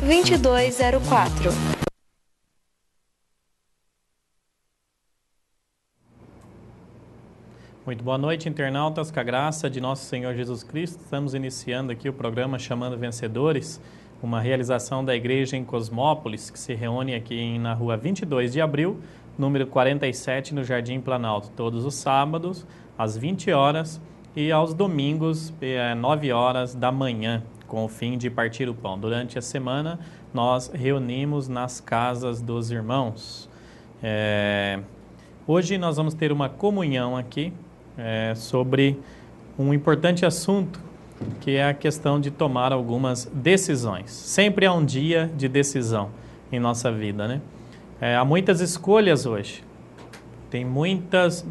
2204. Muito boa noite, internautas. Com a graça de nosso Senhor Jesus Cristo, estamos iniciando aqui o programa Chamando Vencedores, uma realização da igreja em Cosmópolis, que se reúne aqui na rua 22 de abril, número 47, no Jardim Planalto, todos os sábados, às 20 horas, e aos domingos, 9 horas da manhã, com o fim de partir o pão. Durante a semana, nós reunimos nas casas dos irmãos. Hoje nós vamos ter uma comunhão aqui, sobre um importante assunto, que é a questão de tomar algumas decisões. Sempre há um dia de decisão em nossa vida, né? Há muitas escolhas hoje. Tem muitas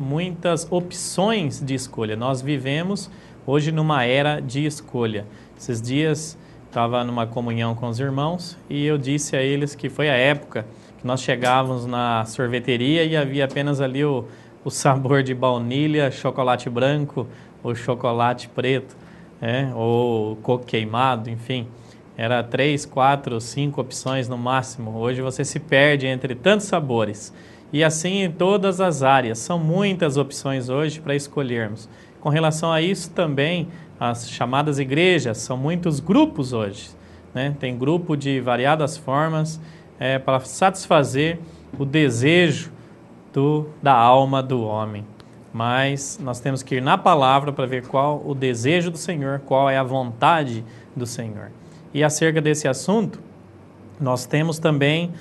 opções de escolha. Nós vivemos hoje numa era de escolha. Esses dias estava numa comunhão com os irmãos e eu disse a eles que foi a época que nós chegávamos na sorveteria e havia apenas ali o sabor de baunilha, chocolate branco ou chocolate preto, ou coco queimado, enfim. Era 3, 4, 5 opções no máximo. Hoje você se perde entre tantos sabores. E assim em todas as áreas. São muitas opções hoje para escolhermos. Com relação a isso também, as chamadas igrejas, são muitos grupos hoje, né? Tem grupo de variadas formas para satisfazer o desejo da alma do homem. Mas nós temos que ir na palavra para ver qual o desejo do Senhor, qual é a vontade do Senhor. E acerca desse assunto, nós temos também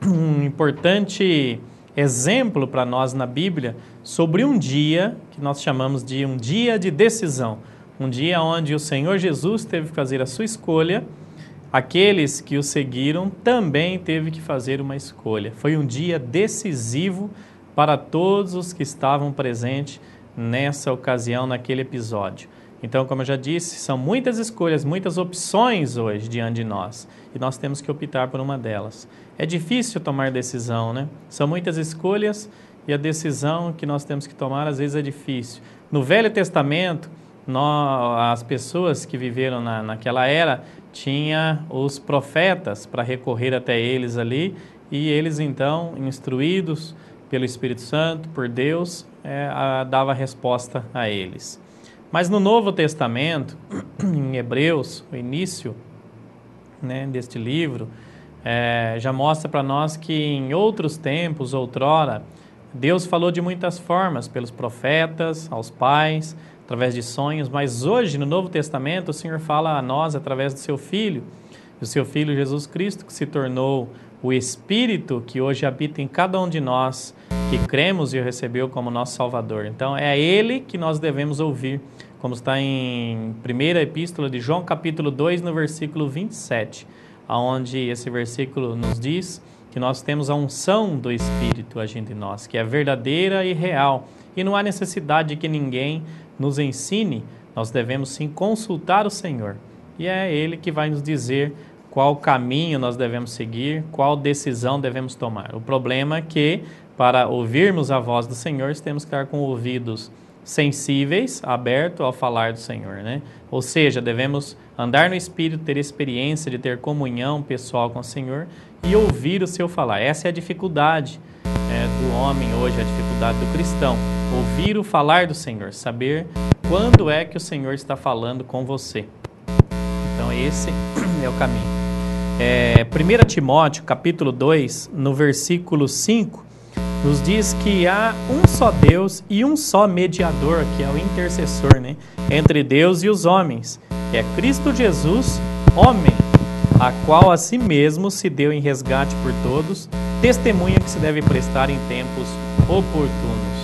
um importante exemplo para nós na Bíblia sobre um dia que nós chamamos de um dia de decisão. Um dia onde o Senhor Jesus teve que fazer a sua escolha. Aqueles que o seguiram também teve que fazer uma escolha. Foi um dia decisivo para todos os que estavam presentes nessa ocasião, naquele episódio. Então, como eu já disse, são muitas escolhas, muitas opções hoje diante de nós. E nós temos que optar por uma delas. É difícil tomar decisão, né? São muitas escolhas e a decisão que nós temos que tomar às vezes é difícil. No Velho Testamento, as pessoas que viveram naquela era tinha os profetas para recorrer até eles ali e eles então, instruídos pelo Espírito Santo, por Deus, dava resposta a eles. Mas no Novo Testamento, em Hebreus, o início, né, deste livro, já mostra para nós que em outros tempos, outrora, Deus falou de muitas formas, pelos profetas, aos pais, através de sonhos, mas hoje, no Novo Testamento, o Senhor fala a nós através do seu Filho, do seu Filho Jesus Cristo, que se tornou o Espírito que hoje habita em cada um de nós, que cremos e o recebeu como nosso Salvador. Então, é a Ele que nós devemos ouvir, como está em 1ª Epístola de João, capítulo 2, no versículo 27, onde esse versículo nos diz que nós temos a unção do Espírito agindo em nós, que é verdadeira e real, e não há necessidade de que ninguém nos ensine, nós devemos sim consultar o Senhor, e é Ele que vai nos dizer qual caminho nós devemos seguir, qual decisão devemos tomar. O problema é que, para ouvirmos a voz do Senhor, temos que estar com ouvidos sensíveis, abertos ao falar do Senhor, né? Ou seja, devemos andar no Espírito, ter experiência de ter comunhão pessoal com o Senhor e ouvir o seu falar. Essa é a dificuldade do homem hoje, a dificuldade do cristão. Ouvir o falar do Senhor, saber quando é que o Senhor está falando com você. Então esse é o caminho. 1 Timóteo, capítulo 2, no versículo 5, nos diz que há um só Deus e um só mediador, que é o intercessor, né, entre Deus e os homens, que é Cristo Jesus, homem, a qual a si mesmo se deu em resgate por todos, testemunha que se deve prestar em tempos oportunos.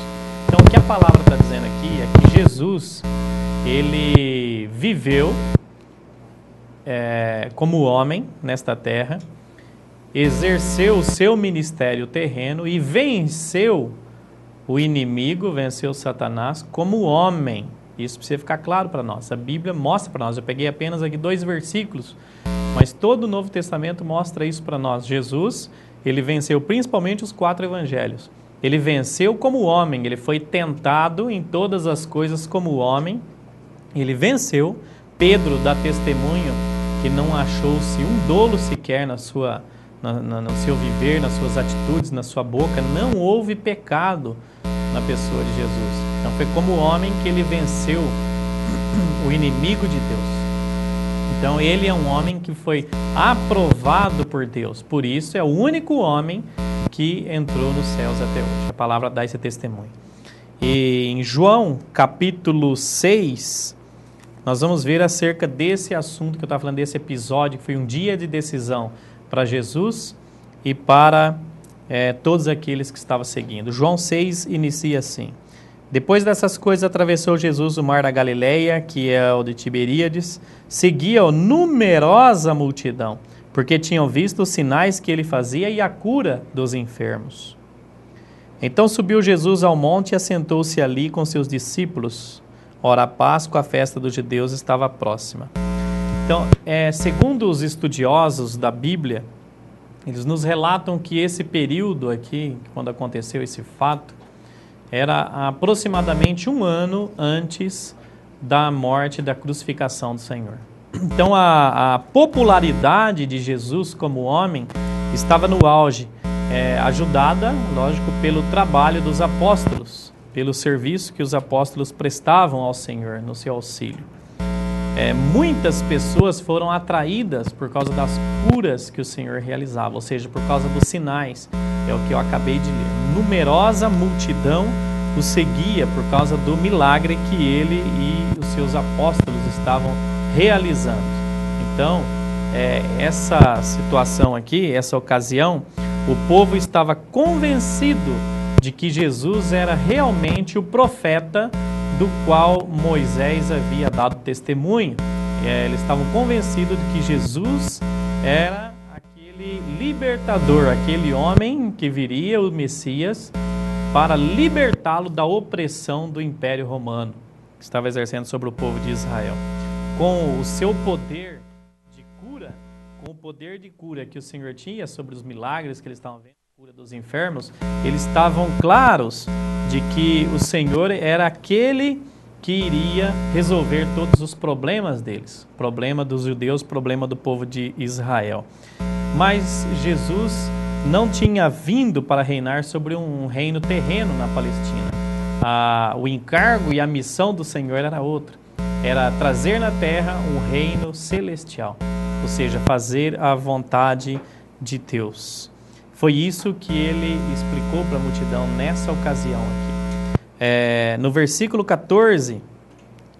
Então, o que a palavra está dizendo aqui é que Jesus, ele viveu como homem nesta terra, exerceu o seu ministério terreno e venceu o inimigo, venceu Satanás como homem. Isso precisa ficar claro para nós. A Bíblia mostra para nós. Eu peguei apenas aqui 2 versículos, mas todo o Novo Testamento mostra isso para nós. Jesus, ele venceu principalmente os 4 evangelhos. Ele venceu como homem, ele foi tentado em todas as coisas como homem. Ele venceu. Pedro dá testemunho que não achou-se um dolo sequer no seu viver, nas suas atitudes, na sua boca, não houve pecado na pessoa de Jesus. Então foi como homem que ele venceu o inimigo de Deus. Então ele é um homem que foi aprovado por Deus. Por isso é o único homem que entrou nos céus até hoje. A palavra dá esse testemunho. E em João, capítulo 6, nós vamos ver acerca desse assunto que eu estava falando, desse episódio, que foi um dia de decisão para Jesus e para todos aqueles que estavam seguindo. João 6 inicia assim: depois dessas coisas atravessou Jesus o mar da Galileia, que é o de Tiberíades, seguia-o numerosa multidão, porque tinham visto os sinais que ele fazia e a cura dos enfermos. Então subiu Jesus ao monte e assentou-se ali com seus discípulos. Ora, a Páscoa, a festa dos judeus, estava próxima. Então, segundo os estudiosos da Bíblia, eles nos relatam que esse período aqui, quando aconteceu esse fato, era aproximadamente 1 ano antes da morte, da crucificação do Senhor. Então, a popularidade de Jesus como homem estava no auge, ajudada, lógico, pelo trabalho dos apóstolos, pelo serviço que os apóstolos prestavam ao Senhor no seu auxílio. Muitas pessoas foram atraídas por causa das curas que o Senhor realizava, ou seja, por causa dos sinais, é o que eu acabei de ler. Numerosa multidão o seguia por causa do milagre que ele e os seus apóstolos estavam realizando. Então, essa situação aqui, essa ocasião, o povo estava convencido de que Jesus era realmente o profeta do qual Moisés havia dado testemunho. Eles estavam convencidos de que Jesus era aquele libertador, aquele homem que viria, o Messias, para libertá-lo da opressão do Império Romano, que estava exercendo sobre o povo de Israel. Com o seu poder de cura, com o poder de cura que o Senhor tinha sobre os milagres que eles estavam vendo, cura dos enfermos, eles estavam claros de que o Senhor era aquele que iria resolver todos os problemas deles, problema dos judeus, problema do povo de Israel. Mas Jesus não tinha vindo para reinar sobre um reino terreno na Palestina. O encargo e a missão do Senhor era outra, era trazer na terra um reino celestial, ou seja, fazer a vontade de Deus. Foi isso que ele explicou para a multidão nessa ocasião aqui. No versículo 14,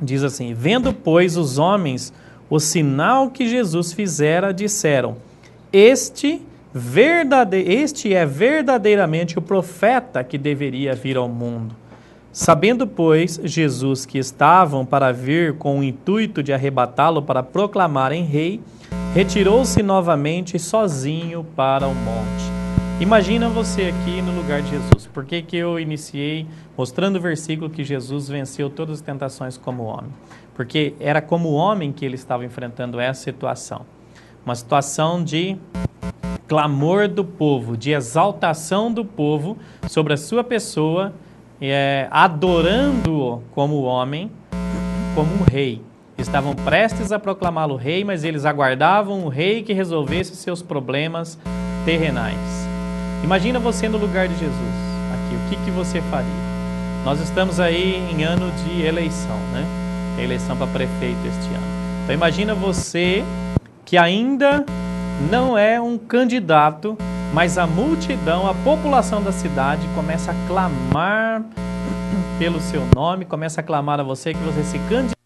diz assim: vendo, pois, os homens o sinal que Jesus fizera, disseram: Este é verdadeiramente o profeta que deveria vir ao mundo. Sabendo, pois, Jesus que estavam para vir com o intuito de arrebatá-lo para proclamarem rei, retirou-se novamente sozinho para o monte. Imagina você aqui no lugar de Jesus. Por que eu iniciei mostrando o versículo que Jesus venceu todas as tentações como homem? Porque era como homem que ele estava enfrentando essa situação. Uma situação de clamor do povo, de exaltação do povo sobre a sua pessoa, adorando-o como homem, como um rei. Estavam prestes a proclamá-lo rei, mas eles aguardavam um rei que resolvesse seus problemas terrenais. Imagina você no lugar de Jesus, aqui, o que você faria? Nós estamos aí em ano de eleição, né? Eleição para prefeito este ano. Então imagina você que ainda não é um candidato, mas a multidão, a população da cidade começa a clamar pelo seu nome, começa a clamar a você que você se candidate.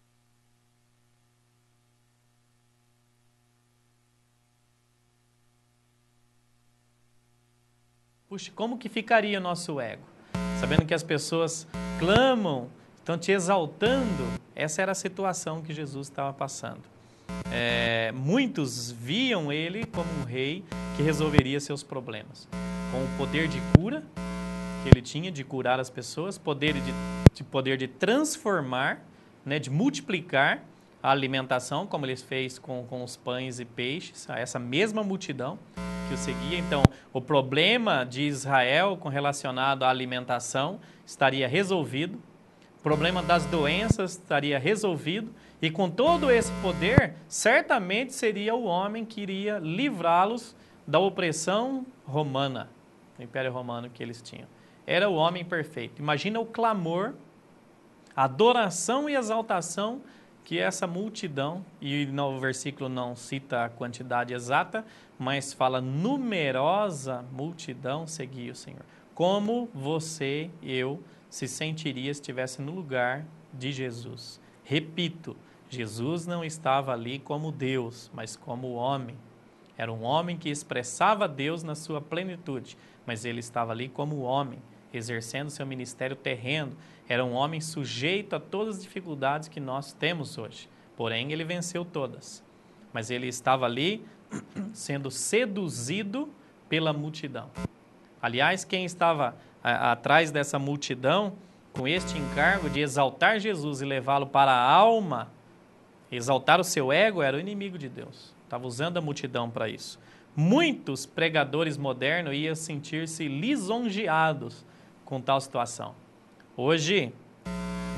Puxa, como que ficaria o nosso ego? Sabendo que as pessoas clamam, estão te exaltando. Essa era a situação que Jesus estava passando. Muitos viam ele como um rei que resolveria seus problemas. Com o poder de cura que ele tinha, de curar as pessoas, poder de transformar, né, de multiplicar a alimentação, como ele fez com os pães e peixes, a essa mesma multidão que o seguia. Então, o problema de Israel relacionado à alimentação estaria resolvido, problema das doenças estaria resolvido, e com todo esse poder, certamente seria o homem que iria livrá-los da opressão romana, do Império Romano que eles tinham. Era o homem perfeito. Imagina o clamor, a adoração e exaltação que essa multidão, e no versículo não cita a quantidade exata, mas fala numerosa multidão seguia o Senhor. Como você e eu se sentiria se estivesse no lugar de Jesus? Repito, Jesus não estava ali como Deus, mas como homem. Era um homem que expressava Deus na sua plenitude, mas ele estava ali como homem, exercendo seu ministério terreno. Era um homem sujeito a todas as dificuldades que nós temos hoje. Porém, ele venceu todas. Mas ele estava ali sendo seduzido pela multidão. Aliás, quem estava atrás dessa multidão, com este encargo de exaltar Jesus e levá-lo para a alma, exaltar o seu ego, era o inimigo de Deus. Estava usando a multidão para isso. Muitos pregadores modernos iam sentir-se lisonjeados com tal situação. Hoje,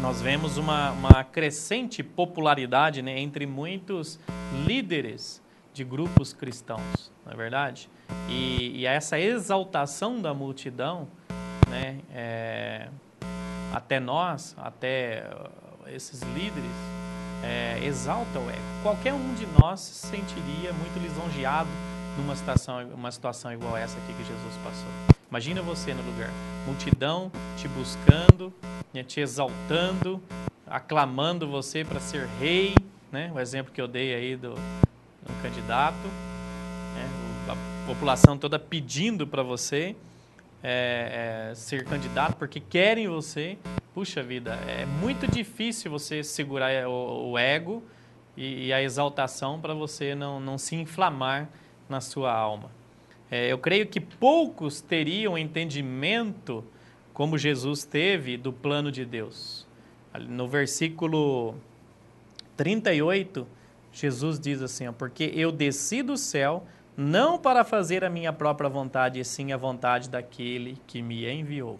nós vemos uma crescente popularidade, né, entre muitos líderes de grupos cristãos, não é verdade? E essa exaltação da multidão, né, até nós, até esses líderes, exalta o ego. Qualquer um de nós se sentiria muito lisonjeado numa situação igual essa aqui que Jesus passou. Imagina você no lugar, multidão te buscando, né, te exaltando, aclamando você para ser rei, né? O exemplo que eu dei aí do candidato, né? A população toda pedindo para você ser candidato porque querem você. Puxa vida, é muito difícil você segurar o ego e a exaltação para você não se inflamar na sua alma. Eu creio que poucos teriam entendimento como Jesus teve do plano de Deus. No versículo 38, Jesus diz assim, porque eu desci do céu não para fazer a minha própria vontade, e sim a vontade daquele que me enviou.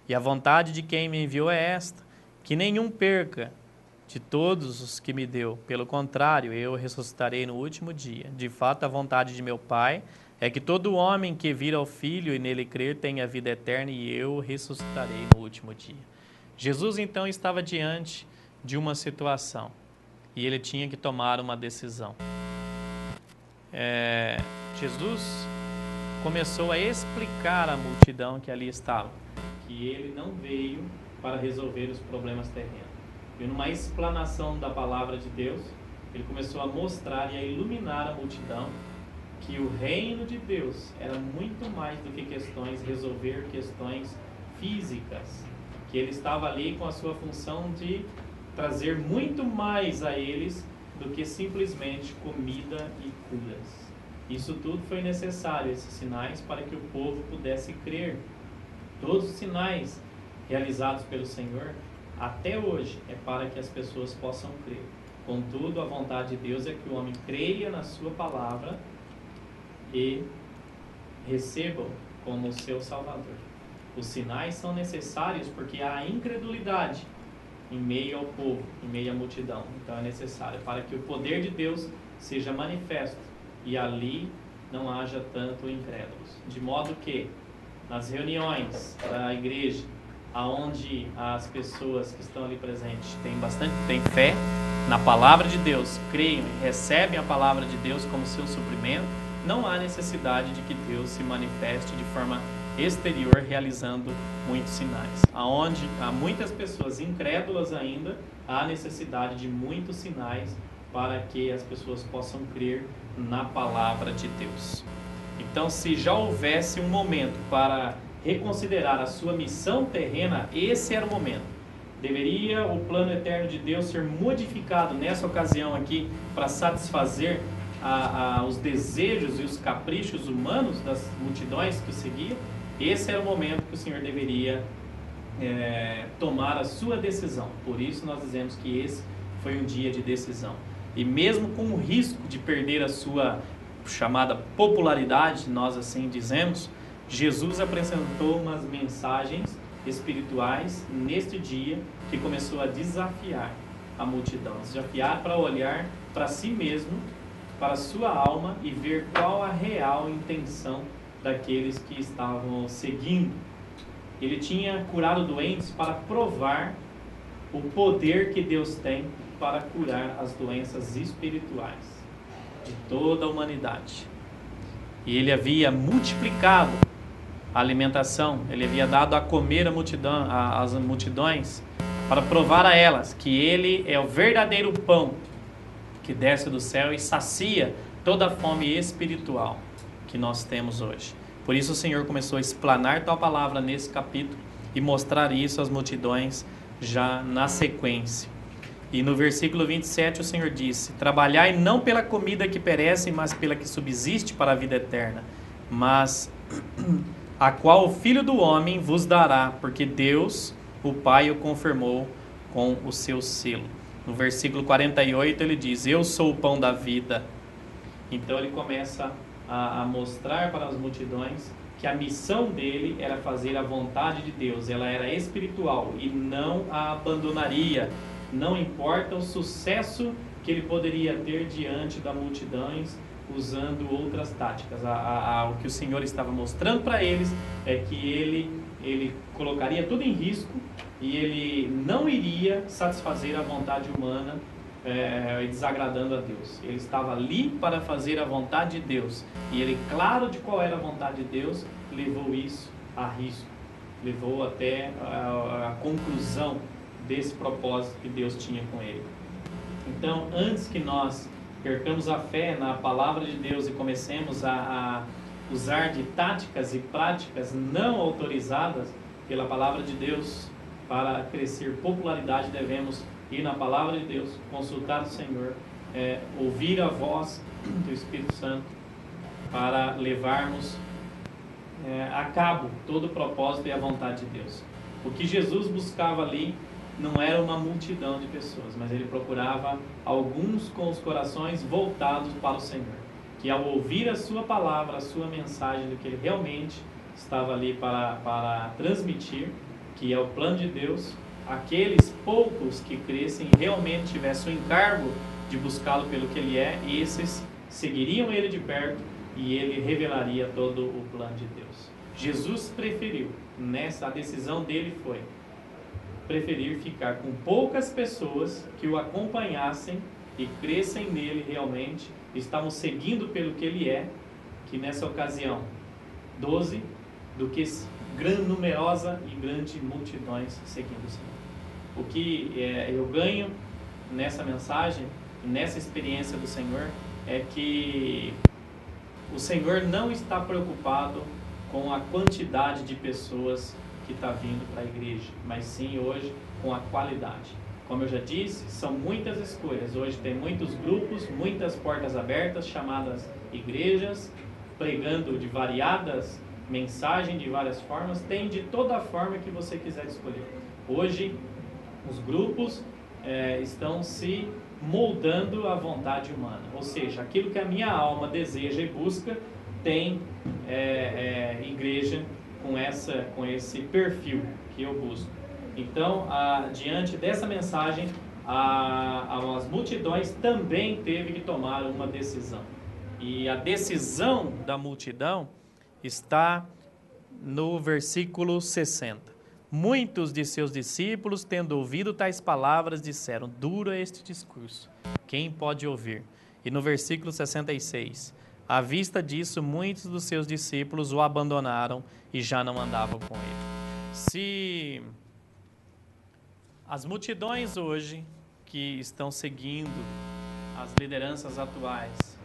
E a vontade de quem me enviou é esta, que nenhum perca de todos os que me deu. Pelo contrário, eu ressuscitarei no último dia. De fato, a vontade de meu Pai é que todo homem que vir ao Filho e nele crer tenha vida eterna, e eu ressuscitarei no último dia. Jesus, então, estava diante de uma situação e ele tinha que tomar uma decisão. Jesus começou a explicar à multidão que ali estava que ele não veio para resolver os problemas terrenos. E numa explanação da palavra de Deus, ele começou a mostrar e a iluminar a multidão que o reino de Deus era muito mais do que resolver questões físicas, que ele estava ali com a sua função de trazer muito mais a eles do que simplesmente comida e curas. Isso tudo foi necessário, esses sinais, para que o povo pudesse crer. Todos os sinais realizados pelo Senhor, até hoje, é para que as pessoas possam crer. Contudo, a vontade de Deus é que o homem creia na sua palavra e receba-o como seu Salvador. Os sinais são necessários porque há incredulidade em meio ao povo, em meio à multidão. Então é necessário para que o poder de Deus seja manifesto e ali não haja tanto incrédulos. De modo que nas reuniões da igreja, aonde as pessoas que estão ali presentes têm fé na palavra de Deus, creem e recebem a palavra de Deus como seu suprimento, não há necessidade de que Deus se manifeste de forma exterior realizando muitos sinais. Aonde há muitas pessoas incrédulas ainda, há necessidade de muitos sinais para que as pessoas possam crer na palavra de Deus. Então, se já houvesse um momento para reconsiderar a sua missão terrena, esse era o momento. Deveria o plano eterno de Deus ser modificado nessa ocasião aqui para satisfazer os desejos e os caprichos humanos das multidões que o seguiam? Esse era o momento que o Senhor deveria tomar a sua decisão. Por isso nós dizemos que esse foi um dia de decisão. E mesmo com o risco de perder a sua chamada popularidade, nós assim dizemos, Jesus apresentou umas mensagens espirituais neste dia, que começou a desafiar a multidão, desafiar para olhar para si mesmo, para a sua alma e ver qual a real intenção daqueles que estavam seguindo. Ele tinha curado doentes para provar o poder que Deus tem para curar as doenças espirituais de toda a humanidade. E ele havia multiplicado a alimentação, ele havia dado a comer às multidões, para provar a elas que ele é o verdadeiro pão que desce do céu e sacia toda a fome espiritual que nós temos hoje. Por isso o Senhor começou a explanar tal palavra nesse capítulo e mostrar isso às multidões já na sequência. E no versículo 27 o Senhor disse: trabalhai não pela comida que perece, mas pela que subsiste para a vida eterna, mas a qual o Filho do Homem vos dará, porque Deus, o Pai, o confirmou com o seu selo. No versículo 48 ele diz: eu sou o pão da vida. Então ele começa a mostrar para as multidões que a missão dele era fazer a vontade de Deus. Ela era espiritual e não a abandonaria. Não importa o sucesso que ele poderia ter diante das multidões, usando outras táticas. O que o Senhor estava mostrando para eles é que ele colocaria tudo em risco e ele não iria satisfazer a vontade humana, desagradando a Deus. Ele estava ali para fazer a vontade de Deus. E ele, claro de qual era a vontade de Deus, levou isso a risco. Levou até a conclusão desse propósito que Deus tinha com ele. Então, antes que nós percamos a fé na palavra de Deus e comecemos a usar de táticas e práticas não autorizadas pela palavra de Deus para crescer popularidade, devemos ir na palavra de Deus, consultar o Senhor, ouvir a voz do Espírito Santo para levarmos a cabo todo o propósito e a vontade de Deus. O que Jesus buscava ali não era uma multidão de pessoas, mas ele procurava alguns com os corações voltados para o Senhor, que ao ouvir a sua palavra, a sua mensagem do que ele realmente estava ali para transmitir, que é o plano de Deus, aqueles poucos que crescem e realmente tivessem o encargo de buscá-lo pelo que ele é, esses seguiriam ele de perto e ele revelaria todo o plano de Deus. Jesus preferiu, a decisão dele foi preferir ficar com poucas pessoas que o acompanhassem e crescem nele realmente, estavam seguindo pelo que ele é, que nessa ocasião 12, do que numerosa e grande multidões seguindo o Senhor. O que eu ganho nessa mensagem, nessa experiência do Senhor, é que o Senhor não está preocupado com a quantidade de pessoas que está vindo para a igreja, mas sim hoje com a qualidade. Como eu já disse, são muitas escolhas. Hoje tem muitos grupos, muitas portas abertas, chamadas igrejas, pregando de variadas mensagens, de várias formas. Tem de toda a forma que você quiser escolher. Hoje, os grupos estão se moldando à vontade humana. Ou seja, aquilo que a minha alma deseja e busca, tem igreja com esse perfil que eu busco. Então, diante dessa mensagem, as multidões também teve que tomar uma decisão. E a decisão da multidão está no versículo 60. Muitos de seus discípulos, tendo ouvido tais palavras, disseram: duro é este discurso, quem pode ouvir? E no versículo 66, à vista disso, muitos dos seus discípulos o abandonaram e já não andavam com ele. Se as multidões hoje que estão seguindo as lideranças atuais,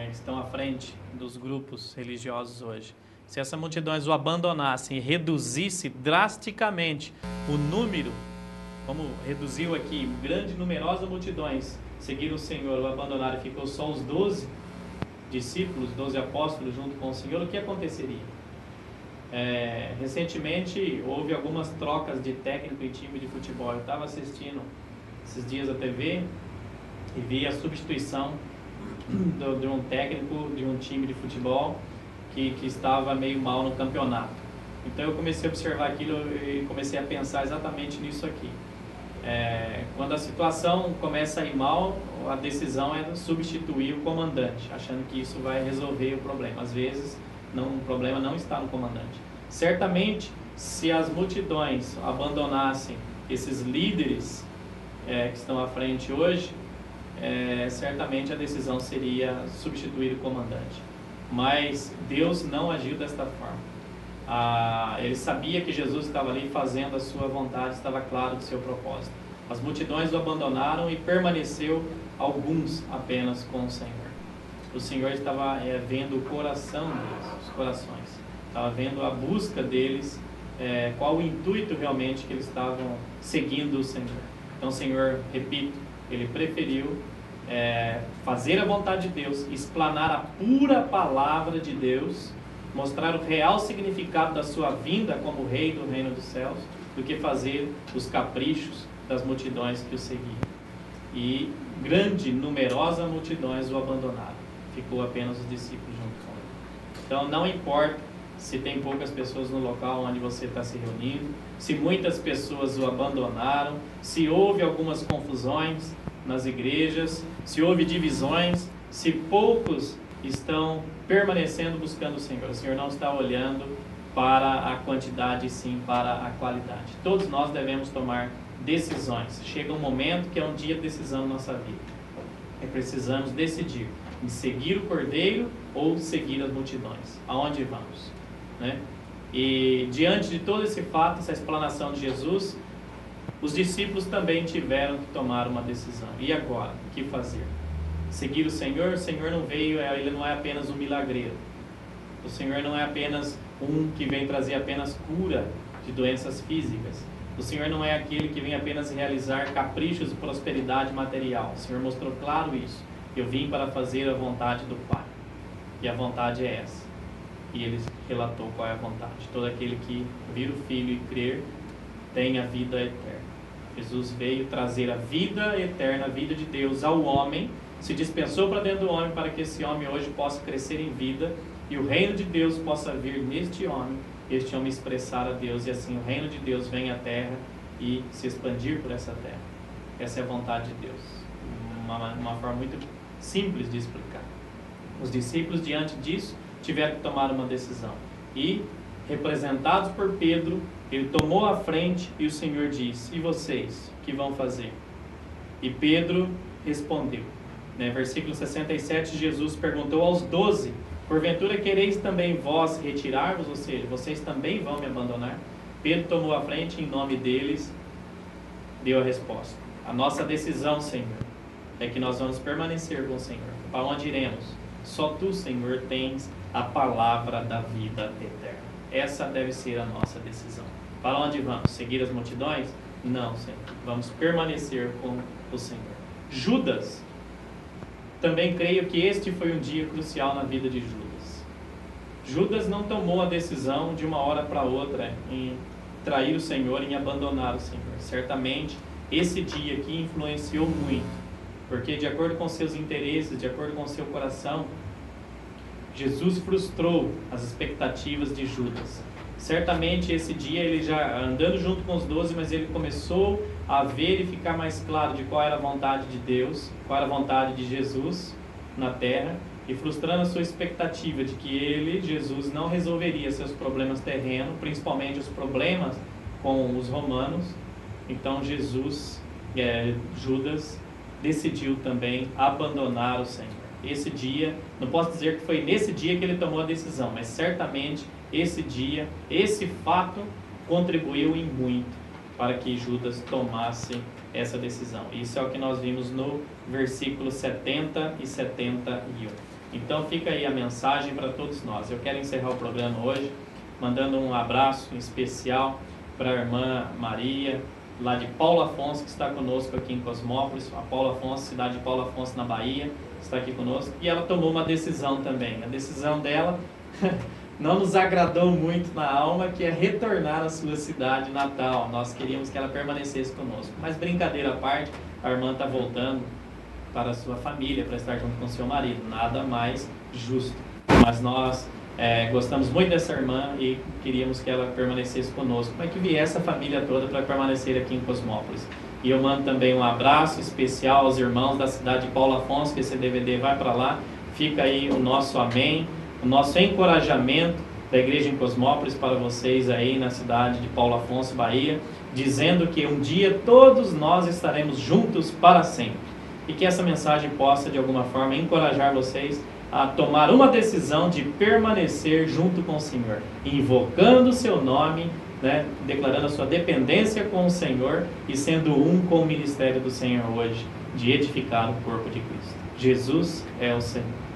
estão à frente dos grupos religiosos hoje, se essas multidões o abandonassem e reduzisse drasticamente o número, como reduziu aqui, grande numerosa multidões seguiram o Senhor, o abandonaram e ficou só os 12 discípulos, 12 apóstolos junto com o Senhor, o que aconteceria? Recentemente houve algumas trocas de técnico em time de futebol. Eu estava assistindo esses dias a TV e vi a substituição de um técnico de um time de futebol que estava meio mal no campeonato. Então eu comecei a observar aquilo e comecei a pensar exatamente nisso aqui. Quando a situação começa a ir mal, a decisão é substituir o comandante, achando que isso vai resolver o problema. Às vezes, o problema não está no comandante. Certamente, se as multidões abandonassem esses líderes que estão à frente hoje, certamente a decisão seria substituir o comandante. Mas Deus não agiu desta forma. Ele sabia que Jesus estava ali fazendo a sua vontade, estava claro do seu propósito. As multidões o abandonaram e permaneceu alguns apenas com o Senhor. O Senhor estava vendo o coração deles, os corações. Estava vendo a busca deles, qual o intuito realmente que eles estavam seguindo o Senhor. Então o Senhor, repito, Ele preferiu fazer a vontade de Deus, explanar a pura palavra de Deus, mostrar o real significado da sua vinda como rei do reino dos céus, do que fazer os caprichos das multidões que o seguiam. E numerosa multidões o abandonaram. Ficou apenas os discípulos junto com ele. Então não importa se tem poucas pessoas no local onde você está se reunindo, se muitas pessoas o abandonaram, se houve algumas confusões nas igrejas, se houve divisões, se poucos estão permanecendo buscando o Senhor. O Senhor não está olhando para a quantidade, sim para a qualidade. Todos nós devemos tomar decisões. Chega um momento que é um dia de decisão na nossa vida. Precisamos decidir em seguir o Cordeiro ou seguir as multidões. Aonde vamos? E diante de todo esse fato, essa explanação de Jesus, os discípulos também tiveram que tomar uma decisão. E agora? O que fazer? Seguir o Senhor não veio, Ele não é apenas um milagreiro. O Senhor não é apenas um que vem trazer apenas cura de doenças físicas. O Senhor não é aquele que vem apenas realizar caprichos de prosperidade material. O Senhor mostrou claro isso. Eu vim para fazer a vontade do Pai. E a vontade é essa. E Ele relatou qual é a vontade. Todo aquele que vir o Filho e crer tem a vida eterna. Jesus veio trazer a vida eterna, a vida de Deus ao homem, se dispensou para dentro do homem para que esse homem hoje possa crescer em vida e o reino de Deus possa vir neste homem, este homem expressar a Deus e assim o reino de Deus venha à terra e se expandir por essa terra. Essa é a vontade de Deus. Uma forma muito simples de explicar. Os discípulos, diante disso, tiveram que tomar uma decisão. E, representados por Pedro, ele tomou a frente e o Senhor disse: e vocês, o que vão fazer? E Pedro respondeu. Versículo 67, Jesus perguntou aos 12: porventura quereis também vós retirar-vos? Ou seja, vocês também vão me abandonar? Pedro tomou a frente e em nome deles deu a resposta: a nossa decisão, Senhor, é que nós vamos permanecer com o Senhor. Para onde iremos? Só Tu, Senhor, tens a palavra da vida eterna. Essa deve ser a nossa decisão. Para onde vamos? Seguir as multidões? Não, Senhor. Vamos permanecer com o Senhor. Judas, também creio que este foi um dia crucial na vida de Judas. Judas não tomou a decisão de uma hora para outra em trair o Senhor, em abandonar o Senhor. Certamente, esse dia aqui influenciou muito, porque de acordo com seus interesses, de acordo com seu coração, Jesus frustrou as expectativas de Judas. Certamente esse dia ele já andando junto com os 12, mas ele começou a ver e ficar mais claro de qual era a vontade de Deus, qual era a vontade de Jesus na terra, e frustrando a sua expectativa de que ele, Jesus, não resolveria seus problemas terrenos, principalmente os problemas com os romanos. Então Judas decidiu também abandonar o Senhor. Esse dia, não posso dizer que foi nesse dia que ele tomou a decisão, mas certamente esse dia, esse fato contribuiu em muito para que Judas tomasse essa decisão. Isso é o que nós vimos no versículo 70 e 71. Então fica aí a mensagem para todos nós. Eu quero encerrar o programa hoje mandando um abraço especial para a irmã Maria, lá de Paulo Afonso, que está conosco aqui em Cosmópolis. A Paulo Afonso, cidade de Paulo Afonso, na Bahia, está aqui conosco. E ela tomou uma decisão também. A decisão dela não nos agradou muito na alma, que é retornar à sua cidade natal. Nós queríamos que ela permanecesse conosco. Mas brincadeira à parte, a irmã está voltando para a sua família, para estar junto com seu marido. Nada mais justo. Mas nós Gostamos muito dessa irmã e queríamos que ela permanecesse conosco, mas que viesse a família toda para permanecer aqui em Cosmópolis. E eu mando também um abraço especial aos irmãos da cidade de Paulo Afonso, que esse DVD vai para lá. Fica aí o nosso amém, o nosso encorajamento da igreja em Cosmópolis para vocês aí na cidade de Paulo Afonso, Bahia, dizendo que um dia todos nós estaremos juntos para sempre. E que essa mensagem possa de alguma forma encorajar vocês a tomar uma decisão de permanecer junto com o Senhor, invocando o seu nome, né, declarando a sua dependência com o Senhor e sendo um com o ministério do Senhor hoje, de edificar o corpo de Cristo. Jesus é o Senhor.